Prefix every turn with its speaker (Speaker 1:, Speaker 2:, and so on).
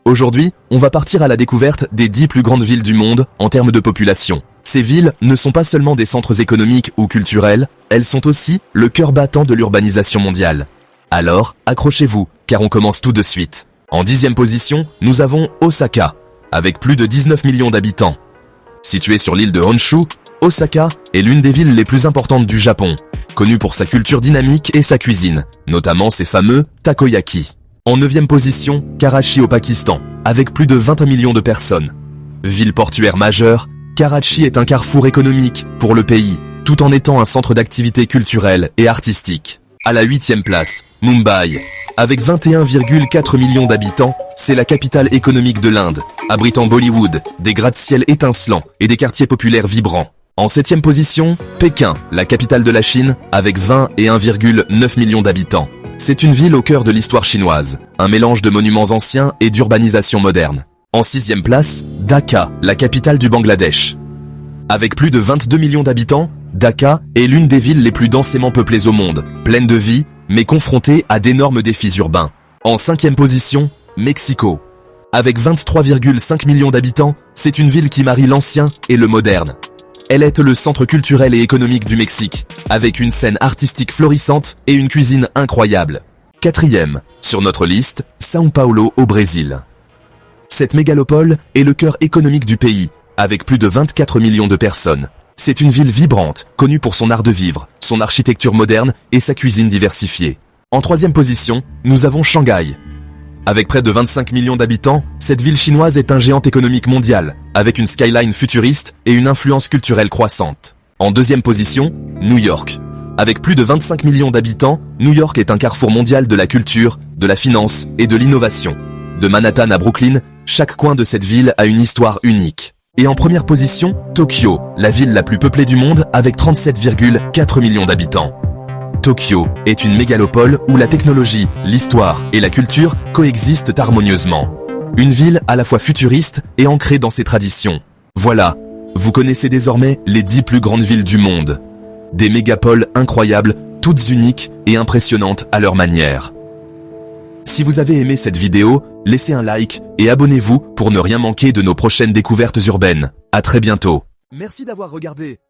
Speaker 1: Aujourd'hui, on va partir à la découverte des 10 plus grandes villes du monde en termes de population. Ces villes ne sont pas seulement des centres économiques ou culturels, elles sont aussi le cœur battant de l'urbanisation mondiale. Alors, accrochez-vous, car on commence tout de suite. En 10e position, nous avons Osaka, avec plus de 19 millions d'habitants. Située sur l'île de Honshu, Osaka est l'une des villes les plus importantes du Japon, connue pour sa culture dynamique et sa cuisine, notamment ses fameux takoyaki. En 9e position, Karachi au Pakistan, avec plus de 20 millions de personnes. Ville portuaire majeure, Karachi est un carrefour économique pour le pays, tout en étant un centre d'activité culturelle et artistique. À la 8e place, Mumbai. Avec 21,4 millions d'habitants, c'est la capitale économique de l'Inde, abritant Bollywood, des gratte-ciel étincelants et des quartiers populaires vibrants. En 7e position, Pékin, la capitale de la Chine, avec 20 et 1,9 millions d'habitants. C'est une ville au cœur de l'histoire chinoise, un mélange de monuments anciens et d'urbanisation moderne. En 6e place, Dhaka, la capitale du Bangladesh. Avec plus de 22 millions d'habitants, Dhaka est l'une des villes les plus densément peuplées au monde, pleine de vie, mais confrontée à d'énormes défis urbains. En 5e position, Mexico. Avec 23,5 millions d'habitants, c'est une ville qui marie l'ancien et le moderne. Elle est le centre culturel et économique du Mexique, avec une scène artistique florissante et une cuisine incroyable. 4e, sur notre liste, São Paulo au Brésil. Cette mégalopole est le cœur économique du pays, avec plus de 24 millions de personnes. C'est une ville vibrante, connue pour son art de vivre, son architecture moderne et sa cuisine diversifiée. En 3e position, nous avons Shanghai. Avec près de 25 millions d'habitants, cette ville chinoise est un géant économique mondial, avec une skyline futuriste et une influence culturelle croissante. En 2e position, New York. Avec plus de 25 millions d'habitants, New York est un carrefour mondial de la culture, de la finance et de l'innovation. De Manhattan à Brooklyn, chaque coin de cette ville a une histoire unique. Et en première position, Tokyo, la ville la plus peuplée du monde avec 37,4 millions d'habitants. Tokyo est une mégalopole où la technologie, l'histoire et la culture coexistent harmonieusement. Une ville à la fois futuriste et ancrée dans ses traditions. Voilà, vous connaissez désormais les 10 plus grandes villes du monde. Des mégapoles incroyables, toutes uniques et impressionnantes à leur manière. Si vous avez aimé cette vidéo, laissez un like et abonnez-vous pour ne rien manquer de nos prochaines découvertes urbaines. À très bientôt. Merci d'avoir regardé.